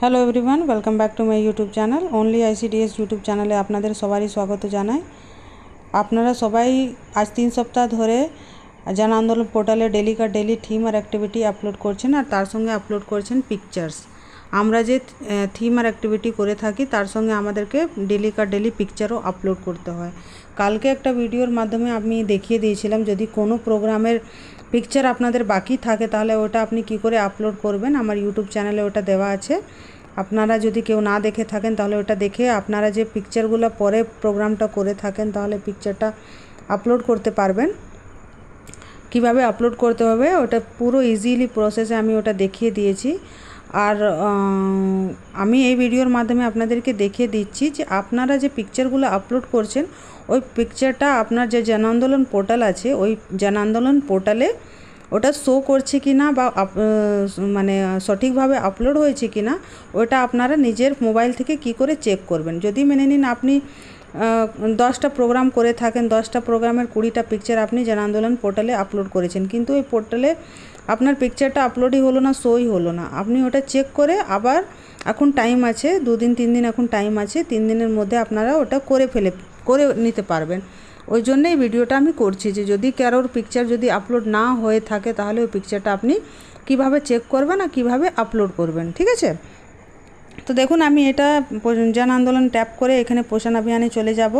Hello everyone, welcome back to my YouTube channel only ICDS YouTube চ্যানেলে আপনাদের সবারই স্বাগত জানাই। আপনারা সবাই আজ 3 সপ্তাহ ধরে জন আন্দোলন পোর্টালে ডেলি থিম আর অ্যাক্টিভিটি আপলোড করছেন, আর তার সঙ্গে আপলোড করছেন পিকচার্স। আমরা যে থিম আর অ্যাক্টিভিটি করে থাকি তার সঙ্গে আমাদেরকে ডেলি পিকচারও আপলোড করতে হয়। কালকে একটা ভিডিওর মাধ্যমে আমি দেখিয়ে দিয়েছিলাম, যদি কোনো প্রোগ্রামের পিকচার আপনাদের বাকি থাকে তাহলে ওটা আপনি কি করে আপলোড করবেন। আমার ইউটিউব চ্যানেলে ওটা দেওয়া আছে। আপনারা যদি কেউ না দেখে থাকেন তাহলে ওটা দেখে আপনারা যে পিকচারগুলো পরে প্রোগ্রামটা করে থাকেন তাহলে পিকচারটা আপলোড করতে পারবেন। কিভাবে আপলোড করতে হবে ওটা পুরো ইজিলি প্রসেসে আমি ওটা দেখিয়ে দিয়েছি। আর আমি এই ভিডিওর মাধ্যমে আপনাদেরকে দেখিয়ে দিচ্ছি যে আপনারা যে পিকচারগুলো আপলোড করছেন ওই পিকচারটা আপনার যে জন আন্দোলন পোর্টাল আছে ওই জন আন্দোলন পোর্টালে ওটা শো করছে কি না বা মানে সঠিকভাবে আপলোড হয়েছে কি না ওটা আপনারা নিজের মোবাইল থেকে কি করে চেক করবেন। যদি মেনে নিন আপনি 10টা প্রোগ্রাম করে থাকেন, 10টা প্রোগ্রামের 20টা পিকচার আপনি জন আন্দোলন পোর্টালে আপলোড করেছেন, কিন্তু ওই পোর্টালে আপনার পিকচারটা আপলোডই হলো না, শোই হলো না, আপনি ওটা চেক করে আবার এখন টাইম আছে 2 দিন 3 দিন এখন টাইম আছে, 3 দিনের মধ্যে আপনারা ওটা করে নিতে পারবেন। ওই জন্যই ভিডিওটা আমি করছি যে যদি কারোর পিকচার যদি আপলোড না হয়ে থাকে তাহলে ওই পিকচারটা আপনি কিভাবে চেক করবেন আর কীভাবে আপলোড করবেন, ঠিক আছে। তো দেখুন আমি এটা জন আন্দোলন ট্যাপ করে এখানে পোষণ অভিযানে চলে যাব।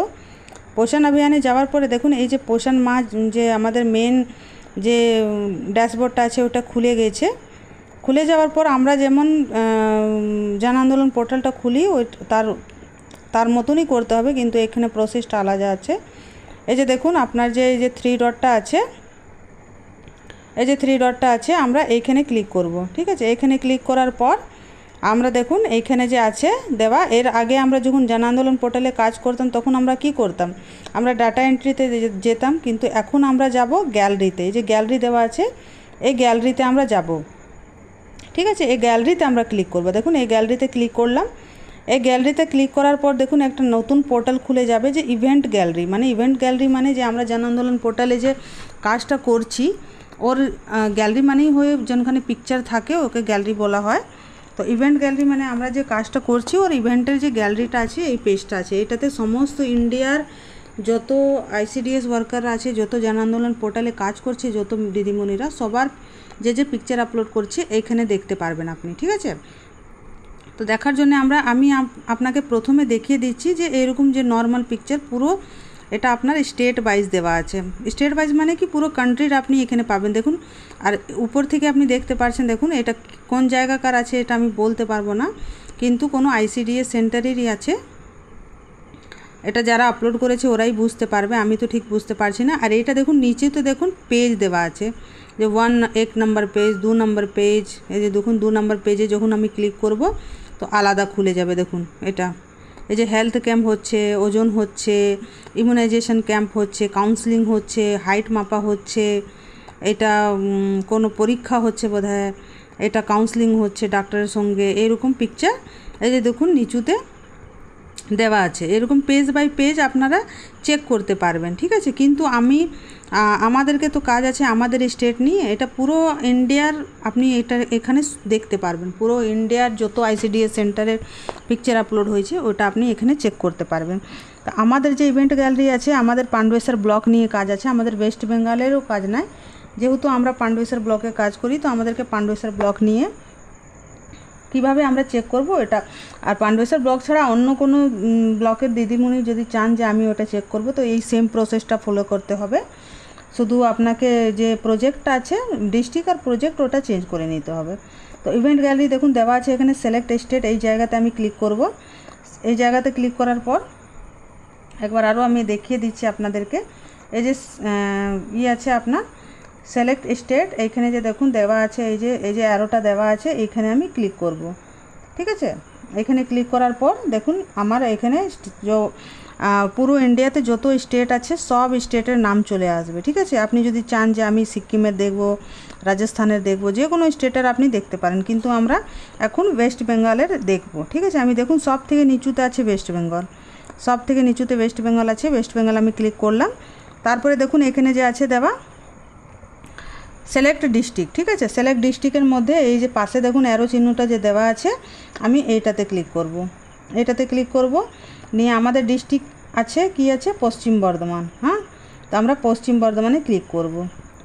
পোষণ অভিযানে যাওয়ার পরে দেখুন এই যে পোষণ মাহ যে আমাদের মেন যে ড্যাশবোর্ডটা আছে ওটা খুলে গেছে। খুলে যাওয়ার পর আমরা যেমন জন আন্দোলন পোর্টালটা খুলি ওই তার মতনই করতে হবে, কিন্তু এখানে প্রসেসটা আলাদা আছে। এই যে দেখুন আপনার যে এই যে 3 ডটটা আছে, এই যে 3 ডটটা আছে আমরা এইখানে ক্লিক করব, ঠিক আছে। এইখানে ক্লিক করার পর আমরা দেখুন এইখানে যে আছে দেওয়া, এর আগে আমরা যখন জন আন্দোলন পোর্টালে কাজ করতাম তখন আমরা কি করতাম, আমরা ডাটা এন্ট্রিতে যেতাম, কিন্তু এখন আমরা যাব গ্যালারিতে। এই যে গ্যালারি দেওয়া আছে এই গ্যালারিতে আমরা যাব, ঠিক আছে। এই গ্যালারিতে আমরা ক্লিক করব। দেখুন এই গ্যালারিতে ক্লিক করলাম। এই গ্যালারিতে ক্লিক করার পর দেখুন একটা নতুন পোর্টাল খুলে যাবে যে ইভেন্ট গ্যালারি। ইভেন্ট গ্যালারি মানে যে আমরা জন আন্দোলন পোর্টালে যে কাজটা করছি ওর গ্যালারি মানেই হয়ে যেখানে পিকচার থাকে ওকে গ্যালারি বলা হয়। তো ইভেন্ট গ্যালারি মানে আমরা যে কাজটা করছি ওর ইভেন্টের যে গ্যালারিটা আছে এই পেজটা আছে, এটাতে সমস্ত ইন্ডিয়ার যত আইসিডিএস ওয়ার্কার আছে, যত জন আন্দোলন পোর্টালে কাজ করছে, যত দিদিমণিরা সবার যে পিকচার আপলোড করছে এইখানে দেখতে পারবেন আপনি, ঠিক আছে। তো দেখার জন্য আমি আপনাকে প্রথমে দেখিয়ে দিচ্ছি যে এরকম যে নর্মাল পিকচার পুরো এটা আপনার স্টেট ওয়াইজ দেওয়া আছে। স্টেট ওয়াইজ মানে কি পুরো কান্ট্রির আপনি এখানে পাবেন। দেখুন আর উপর থেকে আপনি দেখতে পাচ্ছেন, দেখুন এটা কোন জায়গাকার আছে এটা আমি বলতে পারবো না, কিন্তু কোনো আইসিডিএস সেন্টারেরই আছে। এটা যারা আপলোড করেছে ওরাই বুঝতে পারবে, আমি তো ঠিক বুঝতে পারছি না। আর এইটা দেখুন নিচে তো দেখুন পেজ দেওয়া আছে যে 1 নম্বর পেজ, 2 নম্বর পেজ। এই যে দেখুন 2 নম্বর পেজে যখন আমি ক্লিক করব তো আলাদা খুলে যাবে। দেখুন এটা এই যে হেলথ ক্যাম্প হচ্ছে, ওজন হচ্ছে, ইমিউনাইজেশন ক্যাম্প হচ্ছে, কাউন্সিলিং হচ্ছে, হাইট মাপা হচ্ছে, এটা কোনো পরীক্ষা হচ্ছে বোধহয়, এটা কাউন্সিলিং হচ্ছে ডাক্তারের সঙ্গে, এরকম পিকচার এই যে দেখুন নিচুতে দেওয়া আছে। এরকম পেজ বাই পেজ আপনারা চেক করতে পারবেন, ঠিক আছে। কিন্তু আমাদেরকে তো কাজ আছে আমাদের স্টেট নিয়ে, এটা পুরো ইন্ডিয়ার আপনি এটা এখানে দেখতে পারবেন। পুরো ইন্ডিয়ার যত আইসিডিএস সেন্টারের পিকচার আপলোড হয়েছে ওটা আপনি এখানে চেক করতে পারবেন। তো আমাদের যে ইভেন্ট গ্যালারি আছে আমাদের পান্ডবেশ্বর ব্লক নিয়ে কাজ আছে, আমাদের ওয়েস্ট বেঙ্গলেরও কাজ নাই, যেহেতু আমরা পান্ডবেশ্বর ব্লকে কাজ করি তো আমাদেরকে পান্ডবেশ্বর ব্লক নিয়ে কিভাবে আমরা চেক করব এটা। আর পান্ডবেশ্বর ব্লক ছাড়া অন্য কোনো ব্লকের দিদিমণি যদি চান যে আমি ওটা চেক করব তো এই সেম প্রসেসটা ফলো করতে হবে। শুধু আপনাকে যে প্রজেক্টটা আছে ডিস্ট্রিক্ট আর প্রজেক্ট ওটা চেঞ্জ করে নিতে হবে। তো ইভেন্ট গ্যালারি দেখুন দেওয়া আছে এখানে সিলেক্ট স্টেট, এই জায়গাতে আমি ক্লিক করব। এই জায়গাতে ক্লিক করার পর একবার আরও আমি দেখিয়ে দিচ্ছি আপনাদেরকে। এই যে আছে আপনার সিলেক্ট স্টেট, এইখানে যে দেখুন দেওয়া আছে এই যে অ্যারোটা দেওয়া আছে এইখানে আমি ক্লিক করব, ঠিক আছে। এখানে ক্লিক করার পর দেখুন আমার এখানে পুরো ইন্ডিয়াতে যত স্টেট আছে সব স্টেটের নাম চলে আসবে, ঠিক আছে। আপনি যদি চান যে আমি সিকিমের দেখব, রাজস্থানের দেখব, যে কোনো স্টেটের আপনি দেখতে পারেন, কিন্তু আমরা এখন ওয়েস্ট বেঙ্গলের দেখব, ঠিক আছে। আমি দেখুন সব থেকে নিচুতে আছে ওয়েস্ট বেঙ্গল, সব থেকে নিচুতে ওয়েস্ট বেঙ্গল আছে। ওয়েস্ট বেঙ্গল আমি ক্লিক করলাম। তারপরে দেখুন এখানে যে আছে দেওয়া সিলেক্ট ডিস্ট্রিক্ট, ঠিক আছে। সিলেক্ট ডিস্ট্রিক্টের মধ্যে এই যে পাশে দেখুন অ্যারো চিহ্নটা যে দেওয়া আছে, আমি এইটাতে ক্লিক করব। এটাতে ক্লিক করব, নিয়ে আমাদের ডিস্ট্রিক্ট আছে কি আছে, পশ্চিম বর্ধমান। হ্যাঁ, তো আমরা পশ্চিম বর্ধমানে ক্লিক করব।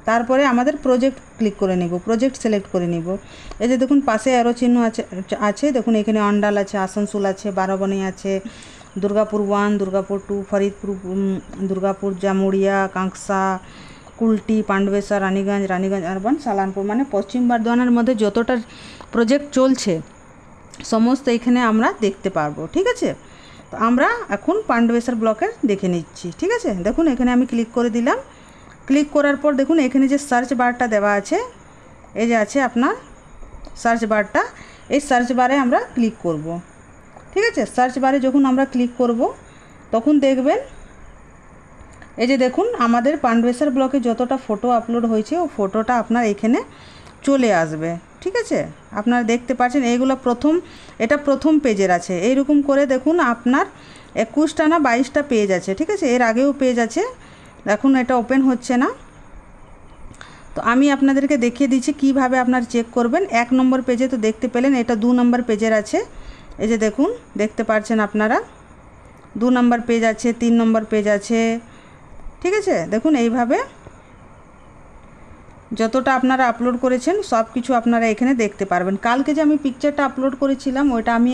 তারপরে আমাদের প্রজেক্ট ক্লিক করে নিব, প্রজেক্ট সিলেক্ট করে নিব। এই যে দেখুন পাশে অ্যারো চিহ্ন আছে দেখুন, এখানে অন্ডাল আছে, আসানসোল আছে, বারাবণী আছে, দুর্গাপুর 1, দুর্গাপুর 2, ফরিদপুর, দুর্গাপুর, জামুড়িয়া, কাঁকসা, কুলটি, পান্ডবেশ্বর, রানীগঞ্জ আরবান, সালানপুর, মানে পশ্চিম বর্ধমানের মধ্যে যতটা প্রজেক্ট চলছে সমস্ত এখানে আমরা দেখতে পারবো, ঠিক আছে। তো আমরা এখন পান্ডবেশ্বর ব্লকের দেখে নিচ্ছি, ঠিক আছে। দেখুন এখানে আমি ক্লিক করে দিলাম। ক্লিক করার পর দেখুন এখানে যে সার্চ বারটা দেওয়া আছে, এই যে আছে আপনার সার্চ বারটা, এই সার্চ বারে আমরা ক্লিক করব, ঠিক আছে। সার্চ বারে যখন আমরা ক্লিক করব তখন দেখবেন এই যে দেখুন আমাদের পান্ডবেশ্বর ব্লকে যতটা ফটো আপলোড হয়েছে ও ফটোটা আপনার এখানে চলে আসবে, ঠিক আছে। আপনারা দেখতে পাচ্ছেন এইগুলো এটা প্রথম পেজের আছে। এইরকম করে দেখুন আপনার 21টা না 22টা পেজ আছে, ঠিক আছে। এর আগেও পেজ আছে, দেখুন এটা ওপেন হচ্ছে না। তো আমি আপনাদেরকে দেখিয়ে দিচ্ছি কিভাবে আপনারা চেক করবেন। 1 নম্বর পেজে তো দেখতে পেলেন, এটা 2 নম্বর পেজের আছে। এই যে দেখুন দেখতে পাচ্ছেন আপনারা 2 নম্বর পেজ আছে, 3 নম্বর পেজ আছে, ঠিক আছে। দেখুন এইভাবে যতটা আপনারা আপলোড করেছেন সব কিছু আপনারা এখানে দেখতে পারবেন। কালকে যে আমি পিকচারটা আপলোড করেছিলাম ওটা আমি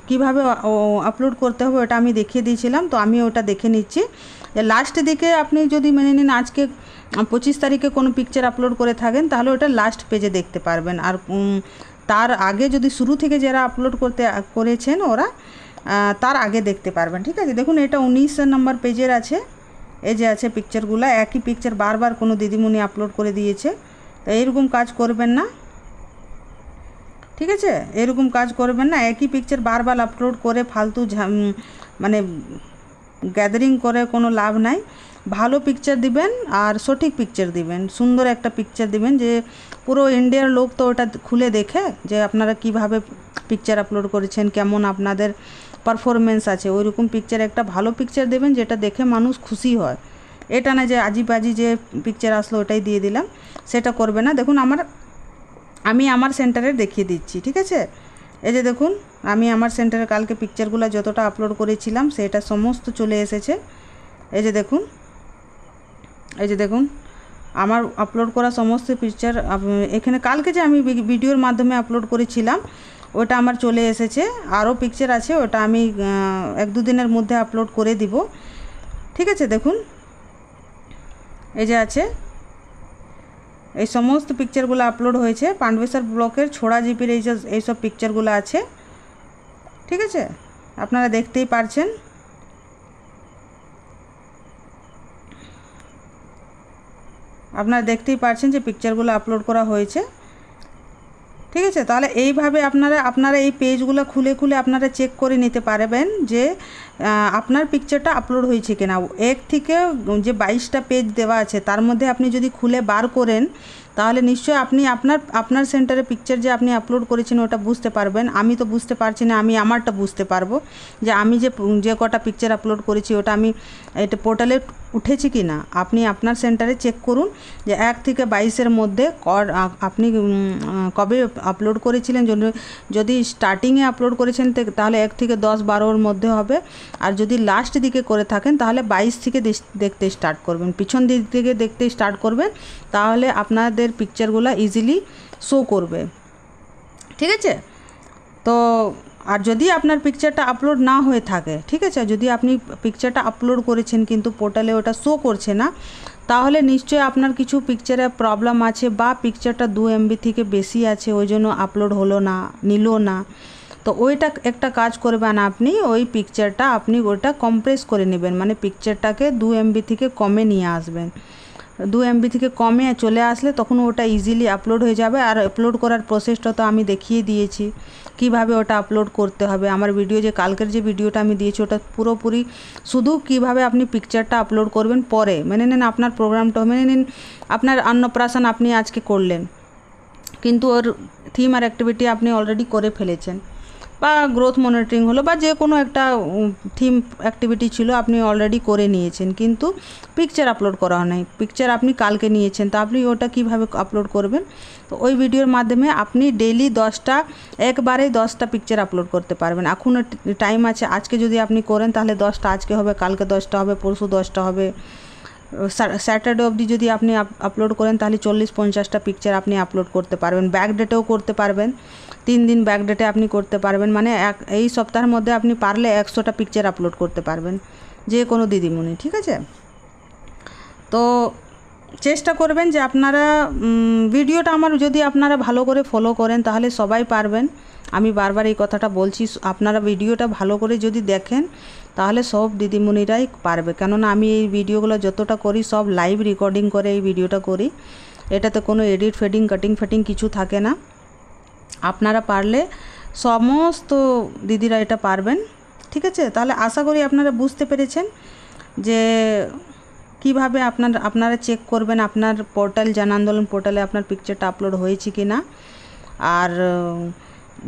কিভাবে আপলোড করতে হবে ওটা আমি দেখিয়ে দিয়েছিলাম, তো আমি ওটা দেখে নিচ্ছি। লাস্ট দিকে আপনি যদি মেনে নিন আজকে 25 তারিখে কোনো পিকচার আপলোড করে থাকেন তাহলে ওটা লাস্ট পেজে দেখতে পারবেন। আর তার আগে যদি শুরু থেকে যারা আপলোড করেছেন ওরা তার আগে দেখতে পারবেন, ঠিক আছে। দেখুন এটা 19 নম্বর পেজের আছে। এই যে আছে পিকচারগুলো, একই পিকচার বারবার কোনো দিদিমণি আপলোড করে দিয়েছে। তো এইরকম কাজ করবেন না, ঠিক আছে। এরকম কাজ করবেন না, একই পিকচার বারবার আপলোড করে ফালতু মানে গ্যাদারিং করে কোনো লাভ নাই। ভালো পিকচার দিবেন আর সঠিক পিকচার দিবেন, সুন্দর একটা পিকচার দিবেন যে পুরো ইন্ডিয়ার লোক তো ওটা খুলে দেখে যে আপনারা কিভাবে পিকচার আপলোড করেছেন, কেমন আপনাদের পারফরমেন্স আছে। ওইরকম পিকচার একটা ভালো পিকচার দেবেন যেটা দেখে মানুষ খুশি হয়। এটা না যে আজিবাজি যে পিকচার আসলো ওটাই দিয়ে দিলাম, সেটা করবে না। দেখুন আমি আমার সেন্টারে দেখিয়ে দিচ্ছি, ঠিক আছে। এই যে দেখুন আমি আমার সেন্টারে কালকে পিকচারগুলো যতটা আপলোড করেছিলাম সেটা সমস্ত চলে এসেছে। এই যে দেখুন আমার আপলোড করা সমস্ত পিকচার এখানে কালকে যে আমি ভিডিওর মাধ্যমে আপলোড করেছিলাম ওটা আমার চলে এসেছে। আরও পিকচার আছে, ওটা আমি 1-2 দিনের মধ্যে আপলোড করে দিব, ঠিক আছে। দেখুন এই যে আছে, এই সমস্ত পিকচারগুলো আপলোড হয়েছে। পান্ডবেশ্বর ব্লকের ছোড়া জিপির এইসব পিকচারগুলো আছে, ঠিক আছে। আপনারা দেখতেই পারছেন। যে পিকচারগুলো আপলোড করা হয়েছে, ঠিক আছে। তাহলে এইভাবে আপনারা এই পেজগুলো খুলে আপনারা চেক করে নিতে পারবেন যে আপনার পিকচারটা আপলোড হয়েছে কিনা। 1 থেকে যে 22টা পেজ দেওয়া আছে তার মধ্যে আপনি যদি খুলে বার করেন তাহলে নিশ্চয়ই আপনি আপনার সেন্টারে পিকচার যে আপনি আপলোড করেছেন ওটা বুঝতে পারবেন। আমি তো বুঝতে পারছি না, আমি আমারটা বুঝতে পারবো যে আমি যে কটা পিকচার আপলোড করেছি ওটা আমি এটা পোর্টালে উঠেছে কি না। আপনি আপনার সেন্টারে চেক করুন যে 1 থেকে 22-এর মধ্যে আপনি কবে আপলোড করেছিলেন। যদি স্টার্টিংয়ে আপলোড করেছেন তাহলে 1 থেকে 10-12-এর মধ্যে হবে। আর যদি লাস্ট দিকে করে থাকেন তাহলে 22 থেকে দেখতে স্টার্ট করবেন, পিছন দিক থেকে দেখতে স্টার্ট করবেন, তাহলে আপনাদের পিকচারগুলো ইজিলি শো করবে, ঠিক আছে। তো আর যদি আপনার পিকচারটা আপলোড না হয়ে থাকে, ঠিক আছে, যদি আপনি পিকচারটা আপলোড করেছেন কিন্তু পোর্টালে ওটা শো করছে না, তাহলে নিশ্চয়ই আপনার কিছু পিকচারে প্রবলেম আছে বা পিকচারটা 2 MB থেকে বেশি আছে, ওই জন্য আপলোড হলো না, নিল না। তো ওইটা একটা কাজ করবেন, আপনি ওই পিকচারটা আপনি ওটা কম্প্রেস করে নেবেন, মানে পিকচারটাকে 2 MB থেকে কমে নিয়ে আসবেন। 2 MB থেকে কমে চলে আসলে তখন ওটা ইজিলি আপলোড হয়ে যাবে। আর আপলোড করার প্রসেসটা তো আমি দেখিয়ে দিয়েছি কিভাবে ওটা আপলোড করতে হবে। আমার ভিডিও যে কালকের যে ভিডিওটা আমি দিয়েছি ওটা পুরোপুরি শুধু কিভাবে আপনি পিকচারটা আপলোড করবেন। পরে মেনে নিন আপনার প্রোগ্রামটা, মেনে নিন আপনার অন্নপ্রাশন আপনি আজকে করলেন কিন্তু ওর থিম আর অ্যাক্টিভিটি আপনি অলরেডি করে ফেলেছেন, বা গ্রোথ মনিটরিং হলো বা যে কোনো একটা থিম অ্যাক্টিভিটি ছিল আপনি অলরেডি করে নিয়েছেন, কিন্তু পিকচার আপলোড করা হয় নাই। পিকচার আপনি কালকে নিয়েছেন, তো আপনি ওটা কীভাবে আপলোড করবেন? তো ওই ভিডিওর মাধ্যমে আপনি ডেইলি 10টা, একবারেই 10টা পিকচার আপলোড করতে পারবেন। এখনও টাইম আছে, আজকে যদি আপনি করেন তাহলে 10টা আজকে হবে, কালকে 10টা হবে, পরশু 10টা হবে। স্যাটারডে অবধি যদি আপনি আপলোড করেন তাহলে 40-50টা পিকচার আপনি আপলোড করতে পারবেন। ব্যাক ডেটেও করতে পারবেন, 3 দিন ব্যাক ডেটে আপনি করতে পারবেন। মানে এই সপ্তাহের মধ্যে আপনি পারলে 100টা পিকচার আপলোড করতে পারবেন, যে কোনো দিদিমণি, ঠিক আছে? তো চেষ্টা করবেন যে আপনারা ভিডিওটা আমার যদি আপনারা ভালো করে ফলো করেন তাহলে সবাই পারবেন। আমি বারবার এই কথাটা বলছি, আপনারা ভিডিওটা ভালো করে যদি দেখেন তাহলে সব দিদিমণিরাই পারবে। কেননা আমি এই ভিডিওগুলো যতটা করি সব লাইভ রেকর্ডিং করে এই ভিডিওটা করি, এটাতে কোনো এডিট ফেডিং কাটিং ফেটিং কিছু থাকে না। আপনারা পারলে সমস্ত দিদিরা এটা পারবেন, ঠিক আছে? তাহলে আশা করি আপনারা বুঝতে পেরেছেন যে কিভাবে আপনারা চেক করবেন আপনার পোর্টাল, জন আন্দোলন পোর্টালে আপনার পিকচারটা আপলোড হয়েছে কি না। আর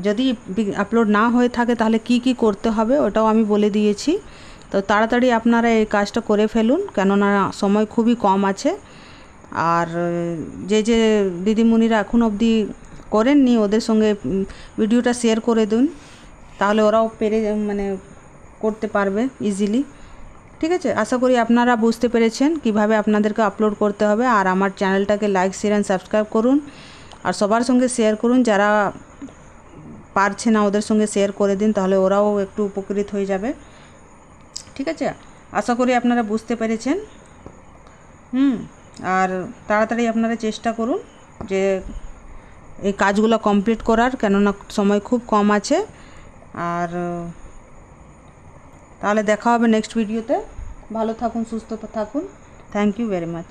যদি আপলোড না হয়ে থাকে তাহলে কি কি করতে হবে ওটাও আমি বলে দিয়েছি। তো তাড়াতাড়ি আপনারা এই কাজটা করে ফেলুন, কেননা সময় খুবই কম আছে। আর যে দিদিমণিরা এখন অবধি করেননি ওদের সঙ্গে ভিডিওটা শেয়ার করে দিন, তাহলে ওরাও করতে পারবে ইজিলি, ঠিক আছে? আশা করি আপনারা বুঝতে পেরেছেন কিভাবে আপনাদেরকে আপলোড করতে হবে। আর আমার চ্যানেলটাকে লাইক, শেয়ার অ্যান্ড সাবস্ক্রাইব করুন, আর সবার সঙ্গে শেয়ার করুন। যারা পারছে না ওদের সঙ্গে শেয়ার করে দিন, তাহলে ওরাও একটু উপকৃত হয়ে যাবে, ঠিক আছে? আশা করি আপনারা বুঝতে পেরেছেন। আর তাড়াতাড়ি আপনারা চেষ্টা করুন যে এই কাজগুলো কমপ্লিট করার, কেননা সময় খুব কম আছে। আর তাহলে দেখা হবে নেক্সট ভিডিওতে। ভালো থাকুন, সুস্থ থাকুন। Thank you very much.